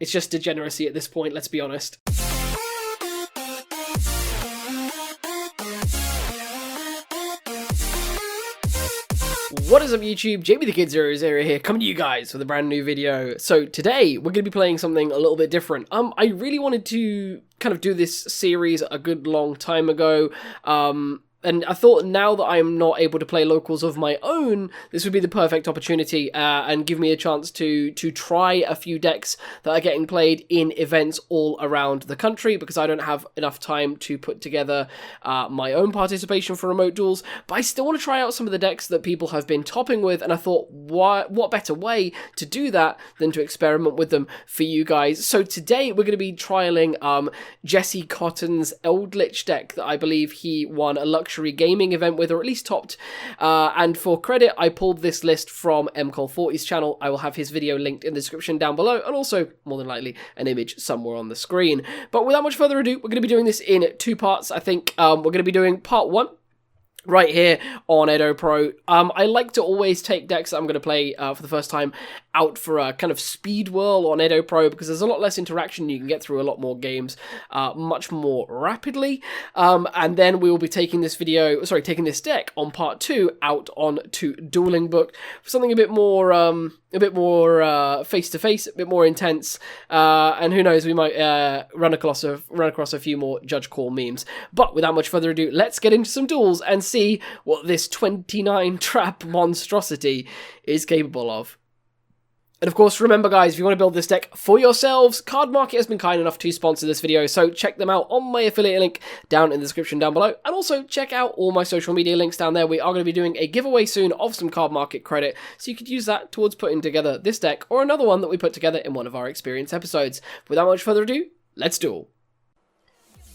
It's just degeneracy at this point, let's be honest. What is up YouTube, Jamie the Kid 00 here, coming to you guys with a brand new video. So today, we're going to be playing something a little bit different. I really wanted to kind of do this series a good long time ago, and I thought now that I am not able to play locals of my own, this would be the perfect opportunity and give me a chance to try a few decks that are getting played in events all around the country, because I don't have enough time to put together my own participation for remote duels, but I still want to try out some of the decks that people have been topping with, and I thought, what better way to do that than to experiment with them for you guys. So today we're going to be trialing Jesse Cotton's Eldlich deck that I believe he won a luxury gaming event with, or at least topped, and for credit I pulled this list from mcol40's channel. I will have his video linked in the description down below, and also more than likely an image somewhere on the screen. But without much further ado, we're going to be doing this in two parts. I think we're going to be doing part one right here on Edo Pro. I like to always take decks that I'm going to play for the first time out for a kind of speed whirl on Edo Pro, because there's a lot less interaction. You can get through a lot more games much more rapidly, and then we will be taking this deck on part two out on to Dueling Book for something a bit more face to face, a bit more intense, and who knows, we might run across a few more judge call memes. But without much further ado, let's get into some duels and see what this 29 trap monstrosity is capable of. And of course, remember guys, if you want to build this deck for yourselves, Card Market has been kind enough to sponsor this video, so check them out on my affiliate link down in the description down below, and also check out all my social media links down there. We are going to be doing a giveaway soon of some Card Market credit, so you could use that towards putting together this deck, or another one that we put together in one of our experience episodes. Without much further ado, let's duel.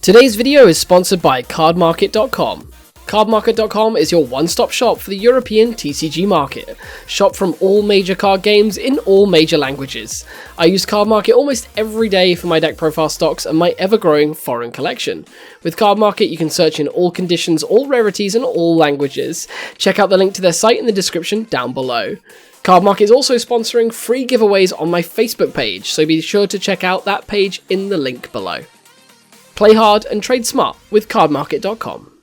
Today's video is sponsored by cardmarket.com. Cardmarket.com is your one-stop shop for the European TCG market. Shop from all major card games in all major languages. I use Cardmarket almost every day for my deck profile stocks and my ever-growing foreign collection. With Cardmarket, you can search in all conditions, all rarities, and all languages. Check out the link to their site in the description down below. Cardmarket is also sponsoring free giveaways on my Facebook page, so be sure to check out that page in the link below. Play hard and trade smart with Cardmarket.com.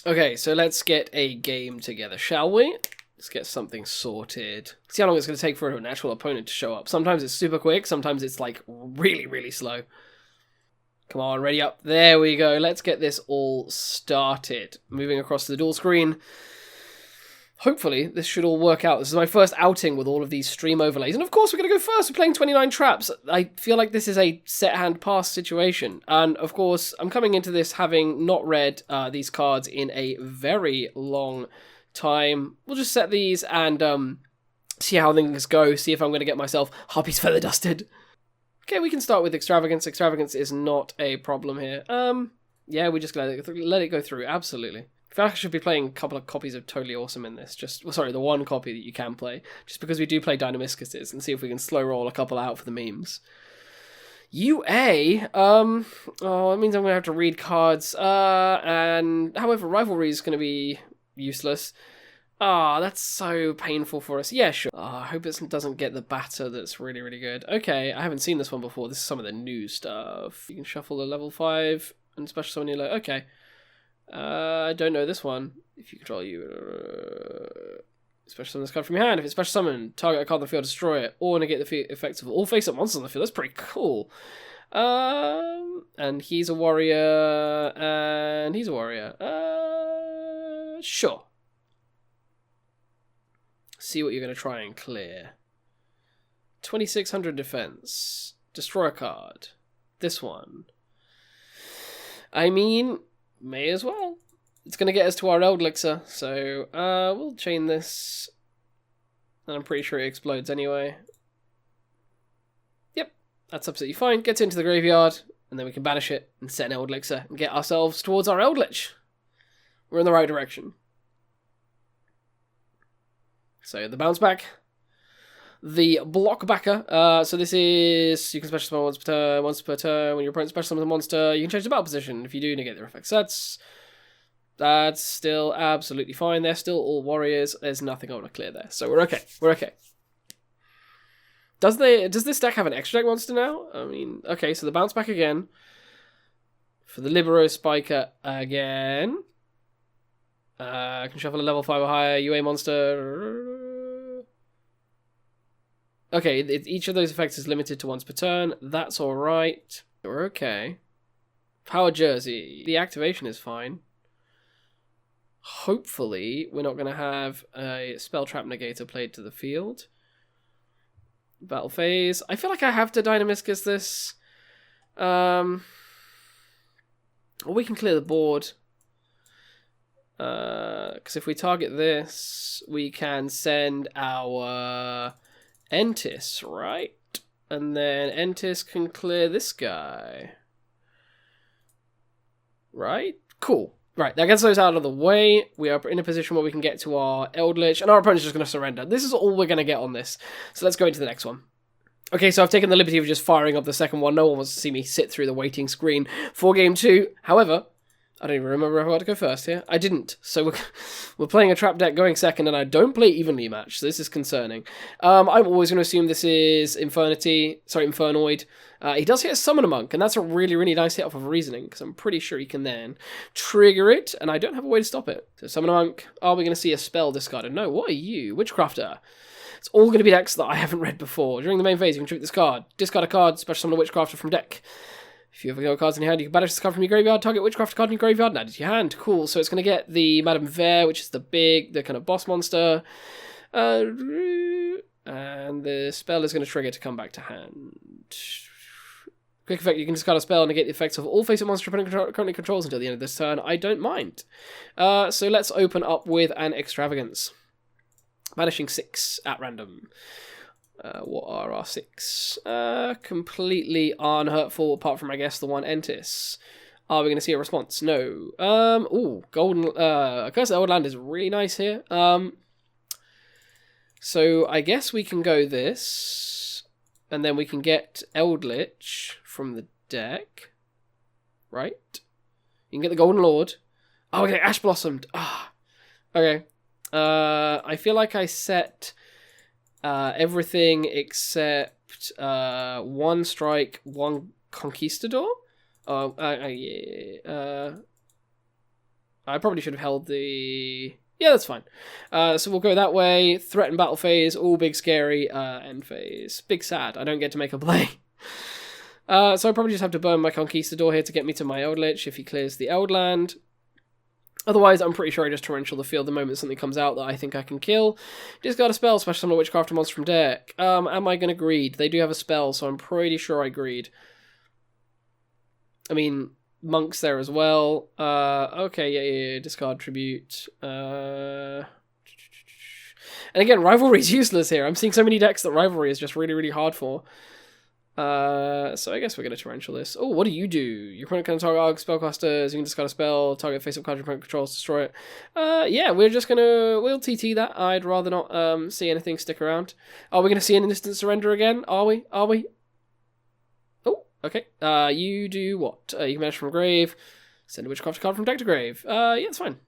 Okay, so let's get a game together, shall we? Let's get something sorted. See how long it's going to take for an actual opponent to show up. Sometimes it's super quick, sometimes it's like really, really slow. Come on, ready up. There we go. Let's get this all started. Moving across the dual screen. Hopefully, this should all work out. This is my first outing with all of these stream overlays. And of course, we're going to go first. We're playing 29 traps. I feel like this is a set hand pass situation. And of course, I'm coming into this having not read these cards in a very long time. We'll just set these and see how things go. See if I'm going to get myself Harpy's Feather Dusted. Okay, we can start with Extravagance. Extravagance is not a problem here. Yeah, we just let it go through. Absolutely. I feel like I should be playing a couple of copies of Totally Awesome in this. The one copy that you can play. Just because we do play Dynamiscuses, and see if we can slow roll a couple out for the memes. UA? Oh, it means I'm going to have to read cards. And however, Rivalry is going to be useless. Ah, that's so painful for us. Yeah, sure. I hope it doesn't get the batter that's really, really good. Okay, I haven't seen this one before. This is some of the new stuff. You can shuffle the level 5 and special summon your okay. I don't know this one. If you control special summon this card from your hand. If it's special summon, target a card on the field, destroy it, or negate the effects of all face-up monsters on the field. That's pretty cool. And he's a warrior, and he's a warrior. Sure. See what you're going to try and clear. 2600 defense. Destroy a card. This one. I mean, may as well. It's going to get us to our Eldlich, so we'll chain this. And I'm pretty sure it explodes anyway. Yep, that's absolutely fine. Gets into the graveyard, and then we can banish it and set an Eldlich and get ourselves towards our Eldlich. We're in the right direction. So the bounce back. The block backer. So this is, you can special summon once per turn. When your opponent special summons a monster, you can change the battle position. If you do, negate their effects. That's still absolutely fine. They're still all warriors. There's nothing I want to clear there. So we're okay. We're okay. Does this deck have an extra deck monster now? I mean, okay, so the bounce back again. For the Libero Spiker again. I can shuffle a level 5 or higher UA monster. Okay, each of those effects is limited to once per turn. That's alright. We're okay. Power Jersey. The activation is fine. Hopefully, we're not going to have a Spell Trap Negator played to the field. Battle phase. I feel like I have to Dynamiscus this. Or we can clear the board. Because if we target this, we can send our Entis, right? And then Entis can clear this guy. Right? Cool. Right, that gets those out of the way. We are in a position where we can get to our Eldlich, and our opponent's just going to surrender. This is all we're going to get on this. So let's go into the next one. Okay, so I've taken the liberty of just firing up the second one. No one wants to see me sit through the waiting screen for game 2. However, I don't even remember if I got to go first here. I didn't. So we're playing a trap deck going second, and I don't play evenly matched. So this is concerning. I'm always going to assume this is Infernoid. He does hit a Summoner Monk, and that's a really, really nice hit off of Reasoning, because I'm pretty sure he can then trigger it, and I don't have a way to stop it. So Summoner Monk, are we going to see a spell discarded? No, what are you? Witchcrafter. It's all going to be decks that I haven't read before. During the main phase, you can tribute this card. Discard a card, special summon a Witchcrafter from deck. If you have no cards in your hand, you can banish this card from your graveyard, target Witchcraft card in your graveyard, and add it to your hand. Cool. So it's going to get the Madame Vere, which is the kind of boss monster. And the spell is going to trigger to come back to hand. Quick effect, you can discard a spell and negate the effects of all face-up monster opponent currently controls until the end of this turn. I don't mind. So let's open up with an Extravagance. Banishing 6 at random. What are our 6? Completely unhurtful, apart from, I guess, the one Entis. Are we going to see a response? No. Ooh, Golden... Curse of Old Land is really nice here. So I guess we can go this, and then we can get Eldlich from the deck. Right? You can get the Golden Lord. Oh, okay, Ash Blossomed. Ah. Okay. I feel like I set... everything except one strike, one conquistador. Yeah. I probably should have held the... Yeah, that's fine. So we'll go that way. Threaten battle phase, all big scary. End phase, big sad. I don't get to make a play. So I probably just have to burn my conquistador here to get me to my Eldlich if he clears the Eldland. Otherwise, I'm pretty sure I just torrential the field the moment something comes out that I think I can kill. Discard a spell, special summon a Witchcraft monster from deck. Am I going to greed? They do have a spell, so I'm pretty sure I greed. I mean, Monk's there as well. Okay, yeah. Discard tribute. And again, Rivalry is useless here. I'm seeing so many decks that Rivalry is just really, really hard for. So I guess we're going to torrential this. Oh, what do? Your opponent can target Arg spellcasters, you can discard a spell, target face-up card your opponent controls, destroy it. Yeah, we're just we'll TT that. I'd rather not see anything stick around. Are we going to see an instant surrender again? Are we? Oh, okay. You do what? You can banish from grave, send a Witchcraft card from deck to grave. Yeah, it's fine.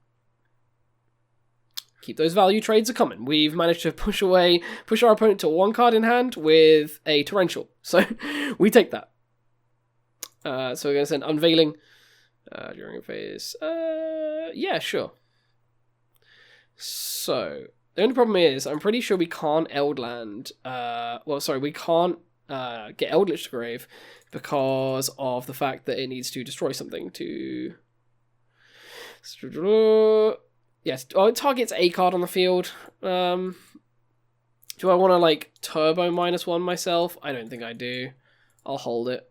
Keep those value trades a coming. We've managed to push our opponent to 1 card in hand with a torrential. So we take that. So we're going to send Unveiling during a phase. Yeah, sure. So the only problem is I'm pretty sure we can't Eldland. We can't get Eldlich to grave because of the fact that it needs to destroy something to... Yes, it targets a card on the field. Do I want to, turbo -1 myself? I don't think I do. I'll hold it.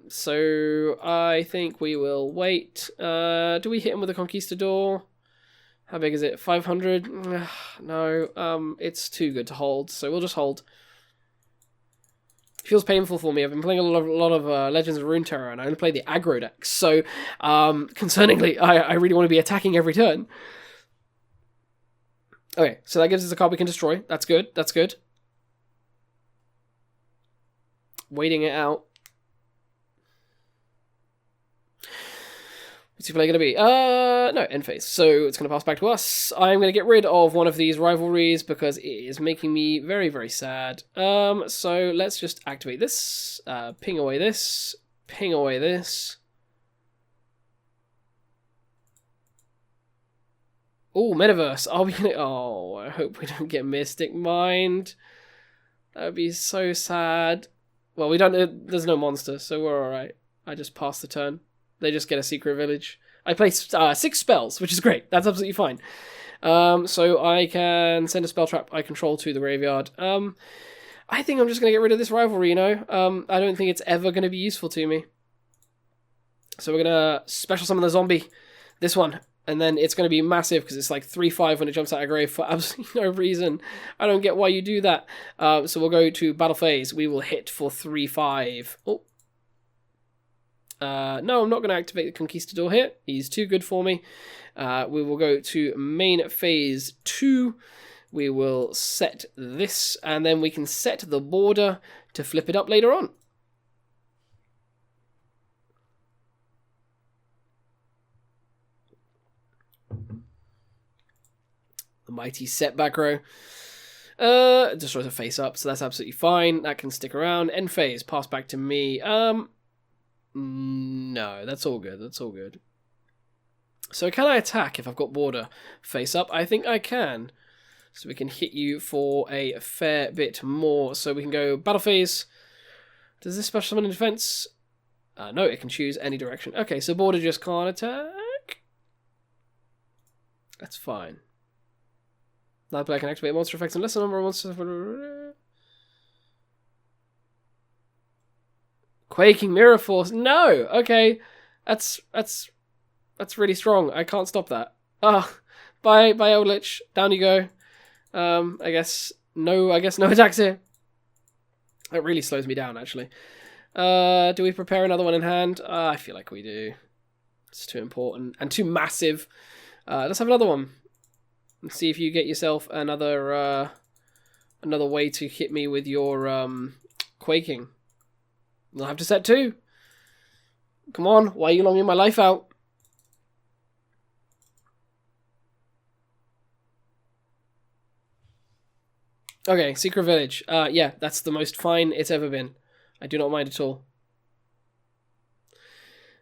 So I think we will wait. Do we hit him with a Conquistador? How big is it? 500? No, it's too good to hold, so we'll just hold. It feels painful for me. I've been playing a lot of Legends of Runeterra, and I only play the aggro decks. So, concerningly, I really want to be attacking every turn. Okay, so that gives us a card we can destroy. That's good. That's good. Waiting it out. What's your play going to be? No, end phase. So it's going to pass back to us. I'm going to get rid of one of these rivalries because it is making me very, very sad. So let's just activate this. Ping away this. Ping away this. Oh, Metaverse. Are we going to... Oh, I hope we don't get Mystic Mind. That would be so sad. Well, we don't... There's no monster, so we're alright. I just passed the turn. They just get a secret village. I play 6 spells, which is great. That's absolutely fine. So I can send a spell trap I control to the graveyard. I think I'm just going to get rid of this rivalry, you know? I don't think it's ever going to be useful to me. So we're going to special summon the zombie. This one. And then it's going to be massive because it's like 3/5 when it jumps out of grave for absolutely no reason. I don't get why you do that. So we'll go to battle phase. We will hit for 3/5. Oh. No, I'm not going to activate the Conquistador here. He's too good for me. We will go to main phase 2. We will set this, and then we can set the border to flip it up later on. The mighty setback row. Destroys a face up, so that's absolutely fine. That can stick around. End phase, pass back to me. No, that's all good. That's all good. So can I attack if I've got border face up? I think I can. So we can hit you for a fair bit more. So we can go battle phase. Does this special summon in defense? No, it can choose any direction. Okay, so border just can't attack. That's fine. Now player can activate monster effects unless a number of monsters... Quaking Mirror Force. No. Okay. That's really strong. I can't stop that. Bye Eldlich. Down you go. I guess no attacks here. That really slows me down actually. Do we prepare another one in hand? I feel like we do. It's too important and too massive. Let's have another one. And see if you get yourself another way to hit me with your quaking. You'll have to set 2. Come on, why are you longing my life out? Okay, Secret Village. Yeah, that's the most fine it's ever been. I do not mind at all.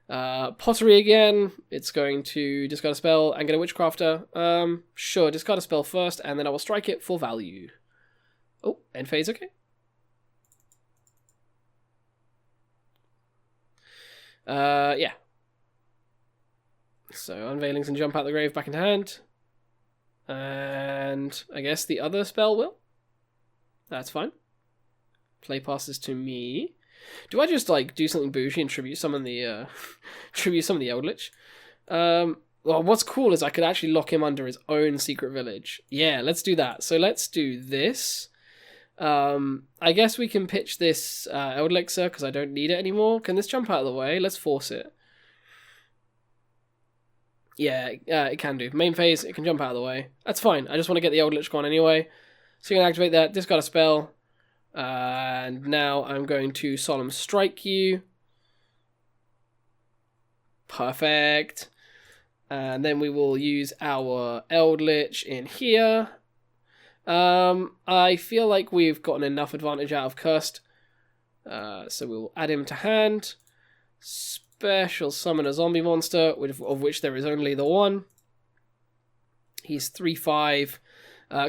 Pottery again. It's going to discard a spell and get a Witchcrafter. Sure, discard a spell first, and then I will strike it for value. Oh, end phase, okay. Yeah. So Unveilings and Jump Out the Grave back into hand. And I guess the other spell will. That's fine. Play passes to me. Do I just like do something bougie and tribute summon the Eldlich? Well, what's cool is I could actually lock him under his own secret village. Yeah, let's do that. So let's do this. I guess we can pitch this Eldlich because I don't need it anymore. Can this jump out of the way? Let's force it. Yeah, it can do. Main phase, it can jump out of the way. That's fine. I just want to get the Eldlich gone anyway. So you're going to activate that, discard a spell. And now I'm going to Solemn Strike you. Perfect. And then we will use our Eldlich in here. I feel like we've gotten enough advantage out of Cursed. So we'll add him to hand. Special summon a zombie monster, of which there is only the one. He's 3/5.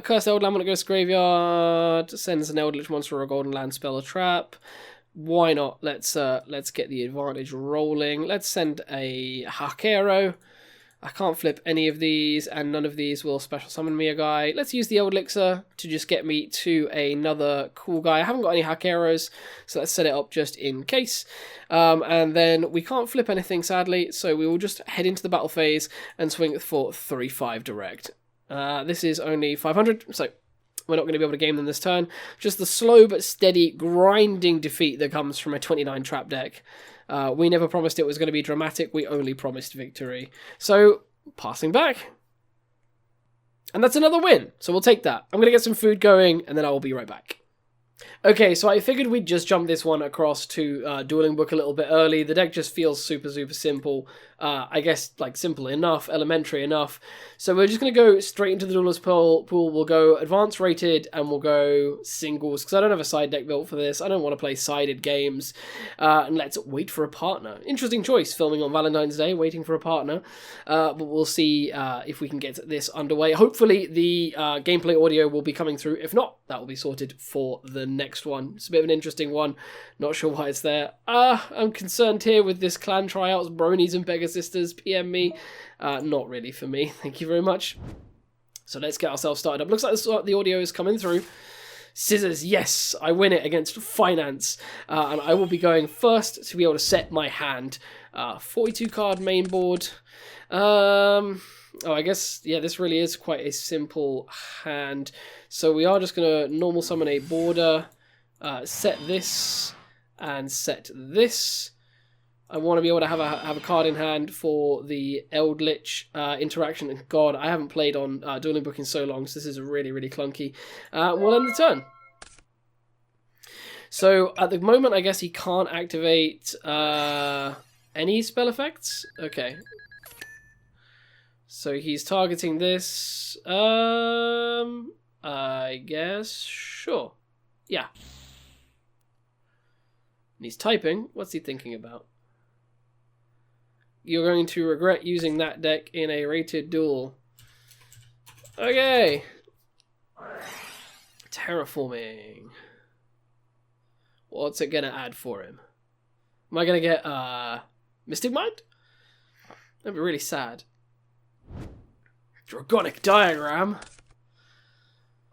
Cursed Eldland when it goes to graveyard. Sends an Eldlich monster or a golden land spell or trap. Why not? Let's get the advantage rolling. Let's send a Hakero. I can't flip any of these, and none of these will special summon me a guy. Let's use the Eldlich to just get me to another cool guy. I haven't got any Hakeros, so let's set it up just in case. And then we can't flip anything, sadly, so we will just head into the battle phase and swing for 3/5 direct. This is only 500, so we're not going to be able to game them this turn. Just the slow but steady grinding defeat that comes from a 29 trap deck. We never promised it was going to be dramatic. We only promised victory. So, passing back. And that's another win. So we'll take that. I'm going to get some food going, and then I will be right back. Okay, so I figured we'd just jump this one across to Dueling Book a little bit early. The deck just feels super, super simple. I guess, like, simple enough, elementary enough. So we're just going to go straight into the Duelist pool. We'll go Advanced Rated, and we'll go Singles, because I don't have a side deck built for this. I don't want to play sided games. And let's wait for a partner. Interesting choice, filming on Valentine's Day, waiting for a partner. But we'll see if we can get this underway. Hopefully the gameplay audio will be coming through. If not, that will be sorted for the next one. It's a bit of an interesting one. Not sure why it's there. I'm concerned here with this clan tryouts, bronies and beggar sisters. PM me. Not really for me. Thank you very much. So let's get ourselves started up. Looks like the audio is coming through. Scissors, yes, I win it against Finance. And I will be going first to be able to set my hand. 42 card main board. Oh, I guess, yeah, this really is quite a simple hand. So we are just going to normal summon a border, set this, and set this. I want to be able to have a card in hand for the Eldlich interaction. And God, I haven't played on Dueling Book in so long, so this is really, really clunky. We'll end the turn. So at the moment, I guess he can't activate any spell effects. Okay. So he's targeting this. I guess, sure. Yeah. And he's typing. What's he thinking about? You're going to regret using that deck in a rated duel. Okay. Terraforming. What's it going to add for him? Am I going to get Mystic Mind? That'd be really sad. Dragonic Diagram.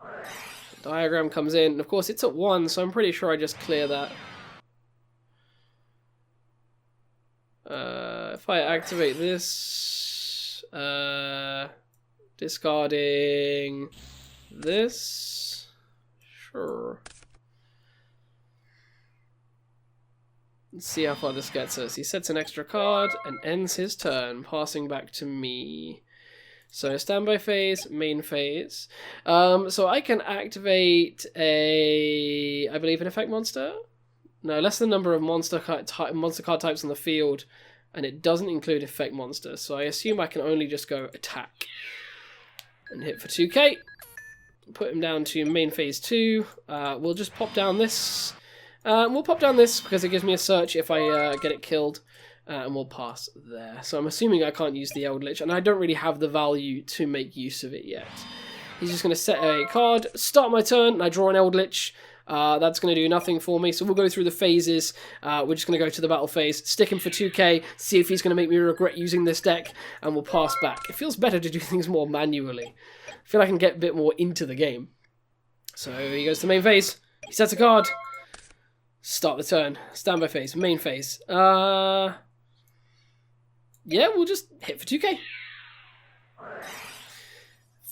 The diagram comes in. Of course, it's at 1, so I'm pretty sure I just clear that. If I activate this, discarding this, sure. Let's see how far this gets us. He sets an extra card and ends his turn, passing back to me. So standby phase, main phase. So I can activate I believe an effect monster. No, less than the number of monster card types on the field, and it doesn't include effect monster. So I assume I can only just go attack and hit for 2k. Put him down to main phase 2. We'll just pop down this. We'll pop down this because it gives me a search if I get it killed, and we'll pass there. So I'm assuming I can't use the Eldlich, and I don't really have the value to make use of it yet. He's just going to set a card, start my turn, and I draw an Eldlich. That's going to do nothing for me, so we'll go through the phases. We're just going to go to the battle phase, stick him for 2k, see if he's going to make me regret using this deck, and we'll pass back. It feels better to do things more manually. I feel like I can get a bit more into the game. So he goes to main phase, he sets a card, start the turn, standby phase, main phase. Yeah, we'll just hit for 2k.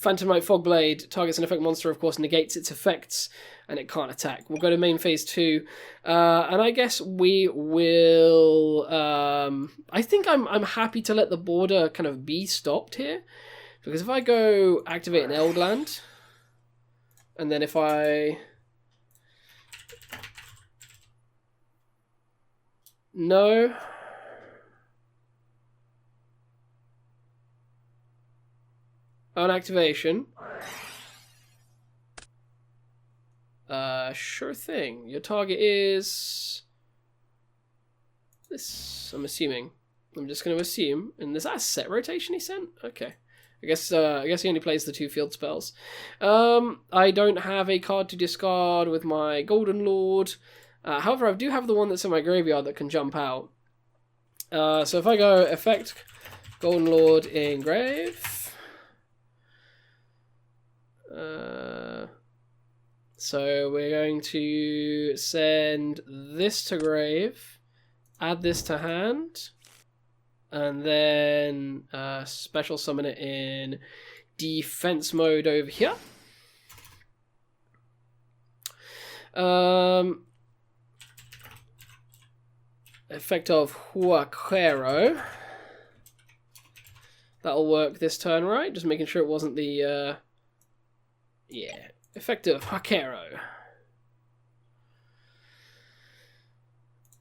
Phantomite Fogblade targets an effect monster, of course, negates its effects, and it can't attack. We'll go to main phase 2, and I guess we will... I think I'm happy to let the border kind of be stopped here, because if I go activate an Eldland, and then if I... No... On activation. Sure thing. Your target is this, I'm assuming. I'm just going to assume. And is that a set rotation he sent? Okay. I guess he only plays the 2 field spells. I don't have a card to discard with my Golden Lord. However, I do have the one that's in my graveyard that can jump out. So if I go effect Golden Lord in grave. So we're going to send this to grave, add this to hand, and then special summon it in defense mode over here. Effect of Huaquero. That'll work this turn, right? Just making sure it wasn't the... Yeah, effective Hakero.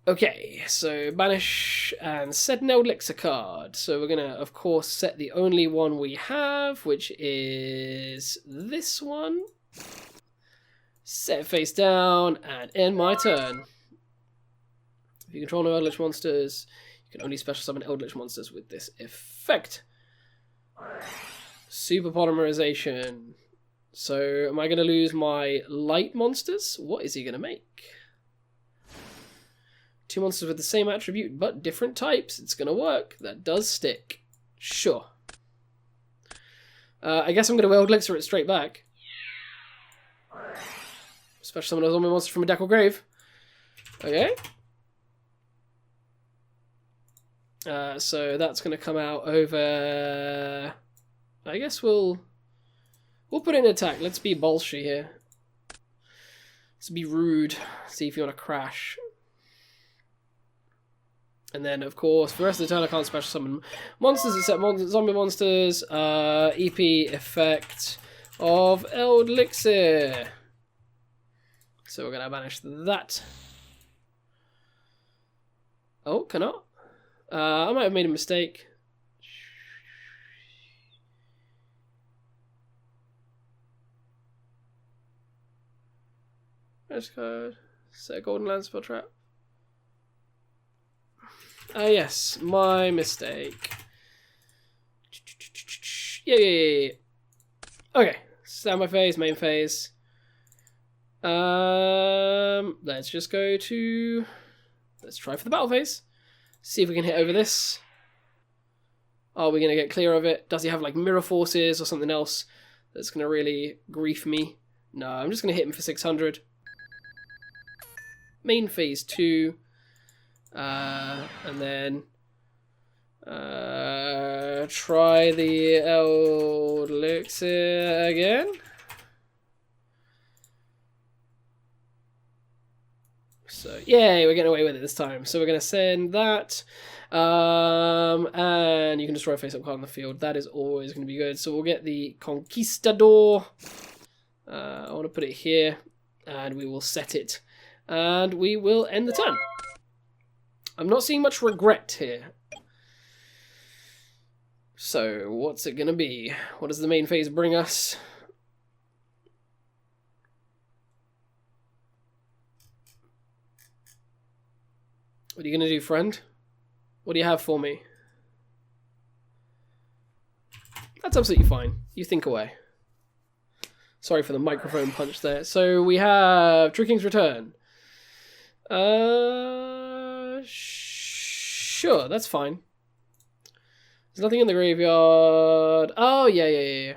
Okay, so banish and set an Eldlich card. So we're gonna, of course, set the only one we have, which is this one. Set it face down and end my turn. If you control no Eldlich monsters, you can only special summon Eldlich monsters with this effect. Super polymerization. So am I going to lose my light monsters? What is he going to make? 2 monsters with the same attribute but different types. It's going to work. That does stick. Sure. I guess I'm going to Eldlich it straight back. Special summon a zombie monster from a deck or grave. Okay. So that's going to come out over... I guess we'll put in an attack. Let's be bolshy here. Let's be rude. See if you want to crash. And then, of course, for the rest of the turn, I can't special summon monsters except zombie monsters. EP effect of Eldlich. So we're going to banish that. Oh, cannot. I might have made a mistake. Magic card. Set a golden land spell trap. Yes, my mistake. Yeah. Okay, stand by phase, main phase. Let's just go to... Let's try for the battle phase. See if we can hit over this. Are we going to get clear of it? Does he have like mirror forces or something else that's going to really grief me? No, I'm just going to hit him for 600. Main phase 2. And then try the Eldlich again. So yay, we're getting away with it this time. So we're going to send that. And you can destroy a face-up card on the field. That is always going to be good. So we'll get the Conquistador. I want to put it here. And we will set it. And we will end the turn. I'm not seeing much regret here. So, what's it going to be? What does the main phase bring us? What are you going to do, friend? What do you have for me? That's absolutely fine. You think away. Sorry for the microphone punch there. So, we have True King's Return. Sure, that's fine. There's nothing in the graveyard. Oh, yeah.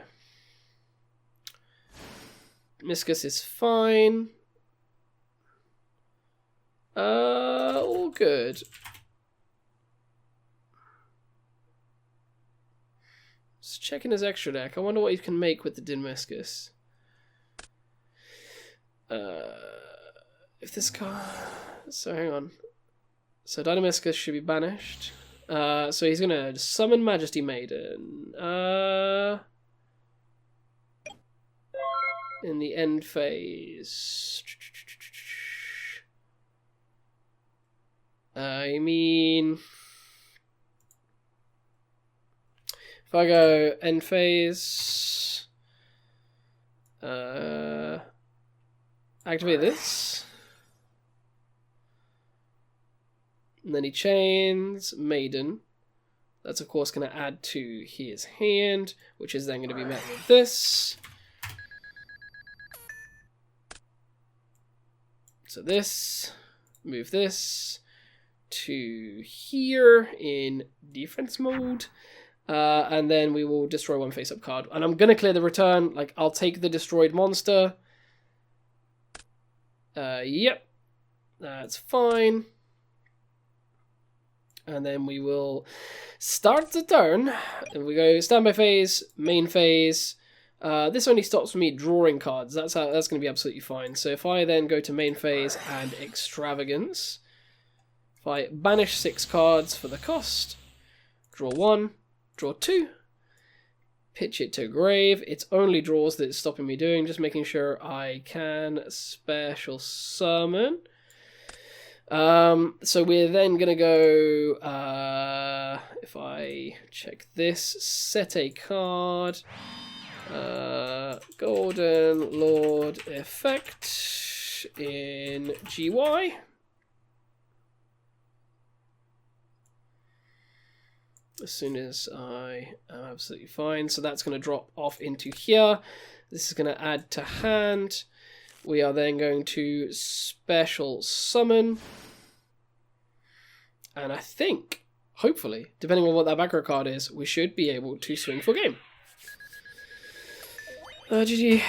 Miscus is fine. All good. Just checking his extra deck. I wonder what he can make with the Dinmiscus. If this card... So, hang on. So, Dinamiscus should be banished. So, he's going to summon Majesty Maiden. In the end phase. I mean... If I go end phase... activate this. And then he chains Maiden. That's of course going to add to his hand, which is then going to be met with this. So this, move this to here in defense mode. And then we will destroy one face-up card. And I'm going to clear the return. Like, I'll take the destroyed monster. Yep. That's fine. And then we will start the turn. And we go standby phase, main phase. This only stops me drawing cards. That's going to be absolutely fine. So if I then go to main phase and extravagance, if I banish 6 cards for the cost, draw 1, draw 2, pitch it to grave. It's only draws that it's stopping me doing. Just making sure I can special summon. So we're then going to go, if I check this, set a card, Golden Lord effect in GY. As soon as I am absolutely fine. So that's going to drop off into here. This is going to add to hand. We are then going to special summon. And I think, hopefully, depending on what that background card is, we should be able to swing for game. GG.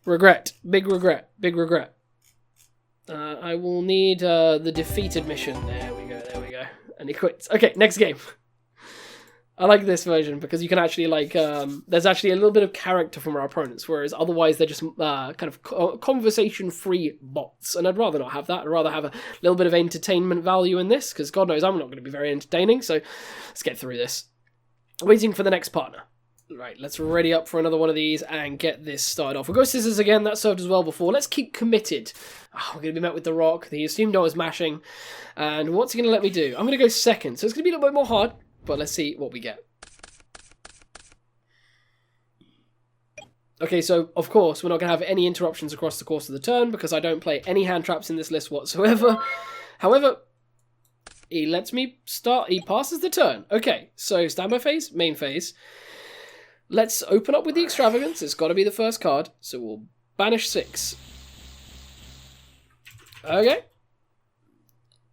Regret. Big regret. Big regret. I will need the defeated mission. There we go, there we go. And he quits. Okay, next game. I like this version because you can actually, like, there's actually a little bit of character from our opponents, whereas otherwise they're just kind of conversation-free bots. And I'd rather not have that. I'd rather have a little bit of entertainment value in this, because God knows I'm not going to be very entertaining, so let's get through this. Waiting for the next partner. Right, let's ready up for another one of these and get this started off. We'll go scissors again, that served as well before. Let's keep committed. Oh, we're going to be met with the rock. He assumed I was mashing. And what's he going to let me do? I'm going to go second, so it's going to be a little bit more hard. But let's see what we get. Okay, so, of course, we're not going to have any interruptions across the course of the turn because I don't play any hand traps in this list whatsoever. However, he lets me start. He passes the turn. Okay, so standby phase, main phase. Let's open up with the Extravagance. It's got to be the first card. So we'll banish 6. Okay.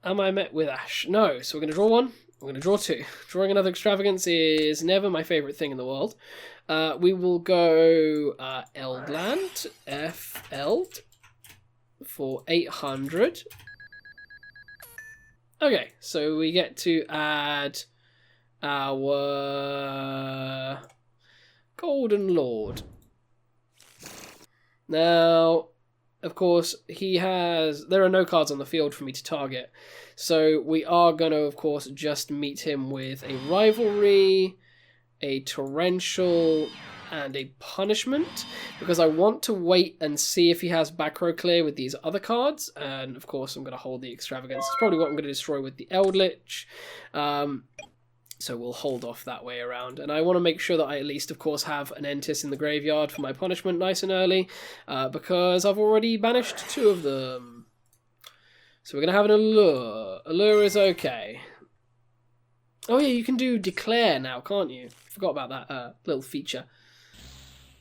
Am I met with Ash? No, so we're going to draw 1. We're going to draw 2. Drawing another Extravagance is never my favourite thing in the world. We will go Eldland, Eld, for 800. Okay, so we get to add our Golden Lord. Now, of course, there are no cards on the field for me to target. So we are going to, of course, just meet him with a Rivalry, a Torrential, and a Punishment. Because I want to wait and see if he has back row clear with these other cards. And, of course, I'm going to hold the Extravagance. It's probably what I'm going to destroy with the Eldlich. So we'll hold off that way around. And I want to make sure that I at least, of course, have an Entis in the graveyard for my punishment nice and early. Because I've already banished 2 of them. So we're going to have an Allure. Allure is okay. Oh yeah, you can do Declare now, can't you? Forgot about that little feature.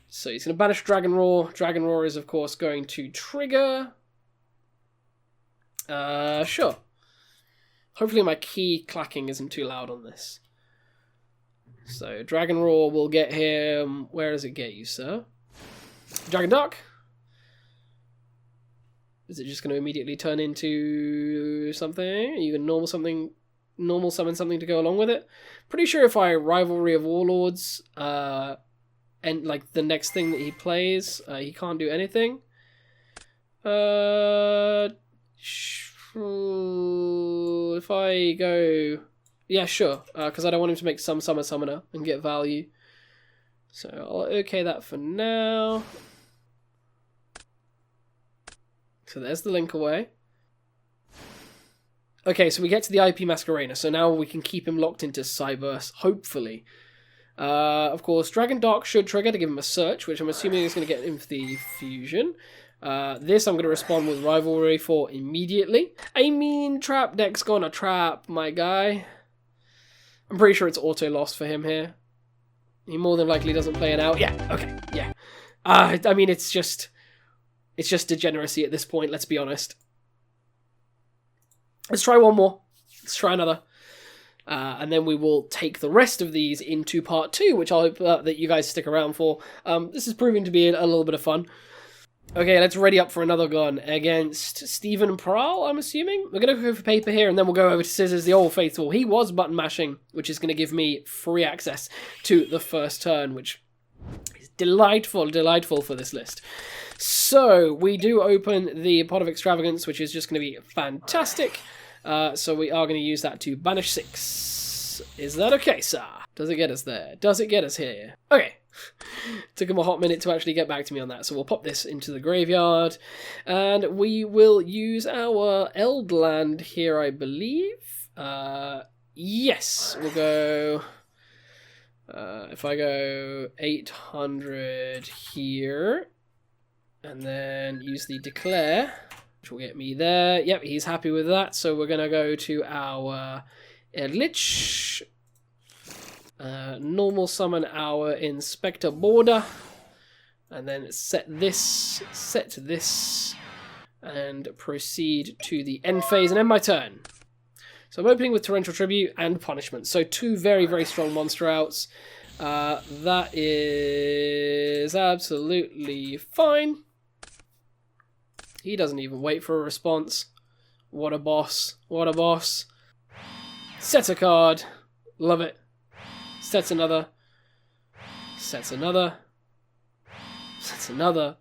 So he's going to banish Dragon Roar. Dragon Roar is, of course, going to trigger. Sure. Hopefully my key clacking isn't too loud on this. So Dragon Roar will get him... Where does it get you, sir? Dragon Dark? Is it just going to immediately turn into something? Are you going to normal summon something to go along with it? Pretty sure if I Rivalry of Warlords, and like the next thing that he plays, he can't do anything. If I go... Yeah, sure, because I don't want him to make some summoner and get value. So I'll okay that for now. So there's the link away. Okay, so we get to the IP Masquerena, so now we can keep him locked into Cyberse, hopefully. Of course, Dragon Dark should trigger to give him a search, which I'm assuming is going to get him for the fusion. This I'm going to respond with Rivalry for immediately. I mean, Trap Deck's gonna trap, my guy. I'm pretty sure it's auto-lost for him here. He more than likely doesn't play an out. Yeah, okay, yeah. I mean, it's just degeneracy at this point, let's be honest. Let's try one more. Let's try another. And then we will take the rest of these into part 2, which I hope that you guys stick around for. This is proving to be a little bit of fun. Okay, let's ready up for another gun against Stephen Prowl, I'm assuming. We're going to go for paper here, and then we'll go over to scissors, the old faithful. He was button mashing, which is going to give me free access to the first turn, which is delightful for this list. So, we do open the Pot of Extravagance, which is just going to be fantastic. So we are going to use that to banish 6. Is that okay, sir? Does it get us there? Does it get us here? Okay. Took him a hot minute to actually get back to me on that. So we'll pop this into the graveyard. And we will use our Eldland here, I believe. Yes, we'll go... if I go 800 here, and then use the declare, which will get me there. Yep, he's happy with that. So we're going to go to our Eldlich. Normal summon our Inspector border, and then set this, and proceed to the end phase and end my turn. So I'm opening with Torrential Tribute and Punishment. So 2 very, very strong monster outs. That is absolutely fine. He doesn't even wait for a response. What a boss. What a boss. Set a card. Love it. Sets another. Sets another. Sets another.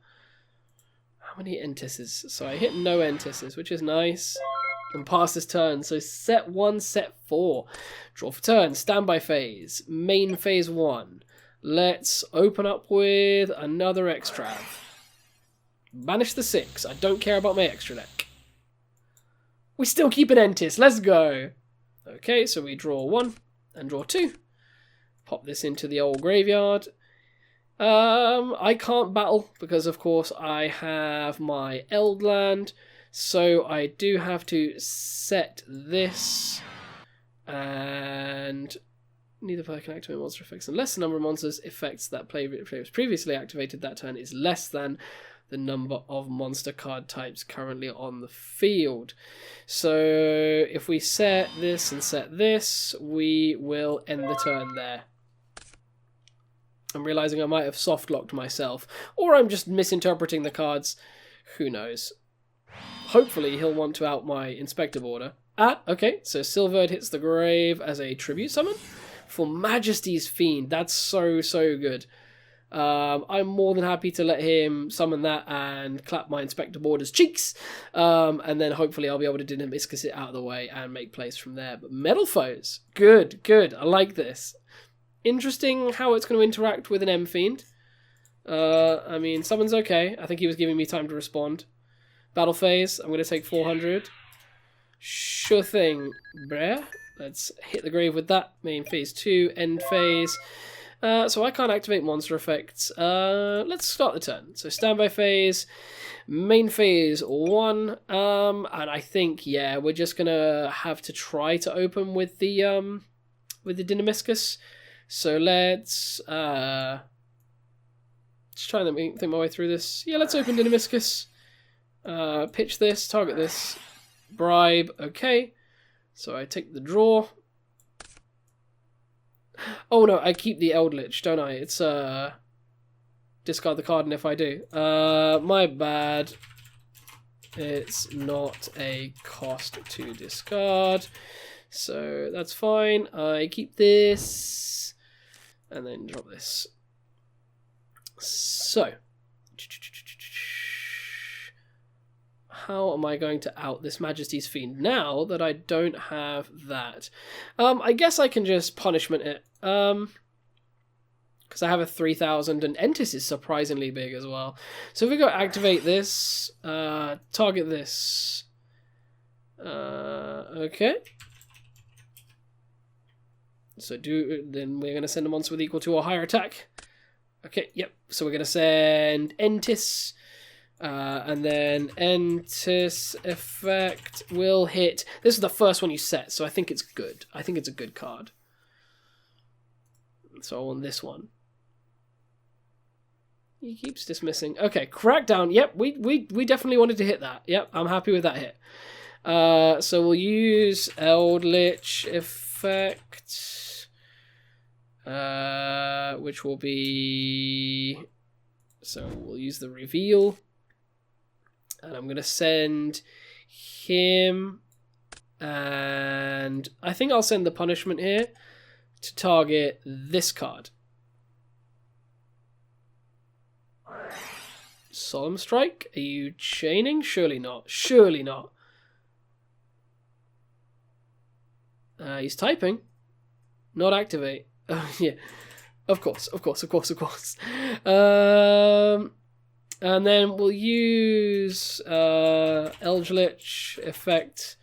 How many entices? So I hit no entices, which is nice. And pass this turn. So set 1, set 4. Draw for turn. Standby phase. Main phase 1. Let's open up with another extra. Banish the 6. I don't care about my extra deck. We still keep an entis. Let's go. Okay, so we draw 1 and draw 2. Pop this into the old graveyard. I can't battle because, of course, I have my Eldland. So I do have to set this. And neither player can activate monster effects unless the number of monsters effects that player was previously activated that turn is less than the number of monster card types currently on the field. So if we set this and set this, we will end the turn there. I'm realizing I might have soft-locked myself, or I'm just misinterpreting the cards. Who knows? Hopefully he'll want to out my Inspector border. Okay, so Silvered hits the grave as a tribute summon for Majesty's Fiend. That's so, so good. I'm more than happy to let him summon that and clap my Inspector border's cheeks. And then hopefully I'll be able to Dynamiscus it out of the way and make plays from there. But Metal Foes, good, good. I like this. Interesting how it's going to interact with an M-Fiend. I mean, summon's okay. I think he was giving me time to respond. Battle phase, I'm going to take 400. Sure thing, bruh. Let's hit the grave with that. Main phase 2, end phase. So I can't activate monster effects. Let's start the turn. So standby phase, main phase 1. And I think, yeah, we're just going to have to try to open with the Dynamiscus. So let's try and think my way through this. Yeah, let's open Dynamiscus. Pitch this, target this, bribe, okay. So I take the draw. Oh no, I keep the Eldlich, don't I? It's discard the card, and if I do, my bad. It's not a cost to discard, so that's fine. I keep this, and then drop this. So, how am I going to out this Majesty's Fiend now that I don't have that? I guess I can just punishment it. Because I have a 3000 and Entis is surprisingly big as well. So if we go activate this, target this. Okay. So then we're going to send a monster with equal to or higher attack. Okay, yep. So we're going to send Entis. And then Entis effect will hit. This is the first one you set, so I think it's good. I think it's a good card. So I want this one. He keeps dismissing. Okay, Crackdown. Yep, we definitely wanted to hit that. Yep, I'm happy with that hit. So we'll use Eldlich effect, which will be. So we'll use the reveal. And I'm going to send him, and I think I'll send the punishment here to target this card. Solemn Strike? Are you chaining? Surely not. Surely not. He's typing. Not activate. Oh, yeah. Of course. And then we'll use Eldlich effect.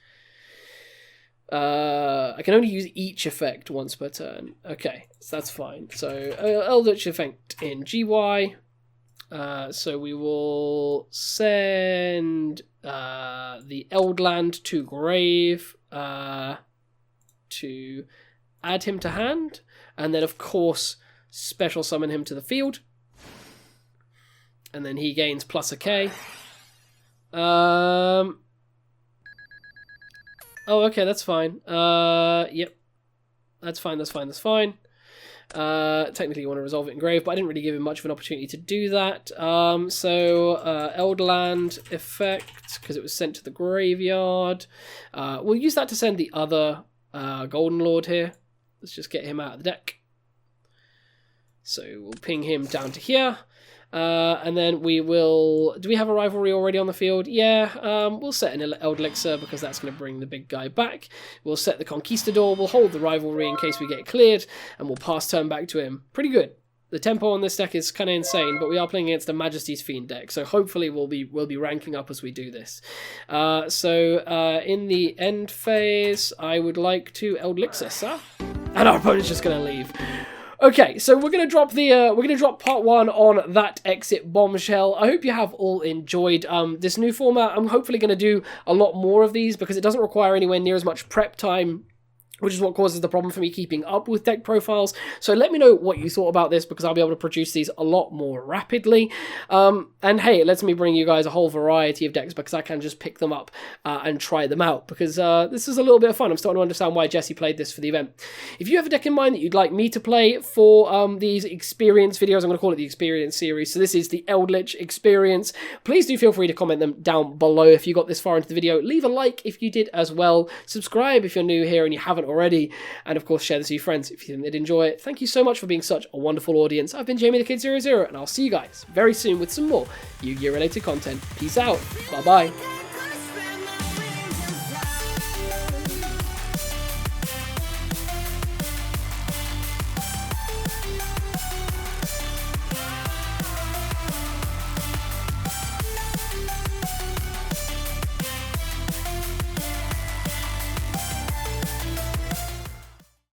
I can only use each effect once per turn. Okay, so that's fine. So Eldlich effect in GY. So we will send the Eldland to grave to add him to hand, and then of course special summon him to the field, and then he gains plus a K. Oh, okay, that's fine. Yep, that's fine. Technically you want to resolve it in grave, but I didn't really give him much of an opportunity to do that. Eldland effect, because it was sent to the graveyard. We'll use that to send the other Golden Lord here. Let's just get him out of the deck. So we'll ping him down to here. And then we will... Do we have a rivalry already on the field? Yeah, we'll set an Eldlich because that's going to bring the big guy back. We'll set the Conquistador, we'll hold the rivalry in case we get cleared, and we'll pass turn back to him. Pretty good. The tempo on this deck is kind of insane, but we are playing against a Majesty's Fiend deck, so hopefully we'll be ranking up as we do this. In the end phase, I would like to Eldlich, and our opponent's just going to leave. Okay, so we're gonna drop part 1 on that exit bombshell. I hope you have all enjoyed this new format. I'm hopefully gonna do a lot more of these because it doesn't require anywhere near as much prep time, which is what causes the problem for me keeping up with deck profiles. So let me know what you thought about this, because I'll be able to produce these a lot more rapidly. And hey, it lets me bring you guys a whole variety of decks because I can just pick them up and try them out, because this is a little bit of fun. I'm starting to understand why Jesse played this for the event. If you have a deck in mind that you'd like me to play for these experience videos, I'm going to call it the experience series. So this is the Eldlich experience. Please do feel free to comment them down below if you got this far into the video. Leave a like if you did as well. Subscribe if you're new here and you haven't already, and of course share this with your friends if you think they'd enjoy it. Thank you so much for being such a wonderful audience. I've been Jamie the Kid 00, and I'll see you guys very soon with some more Yu-Gi-Oh related content. Peace out. Bye bye.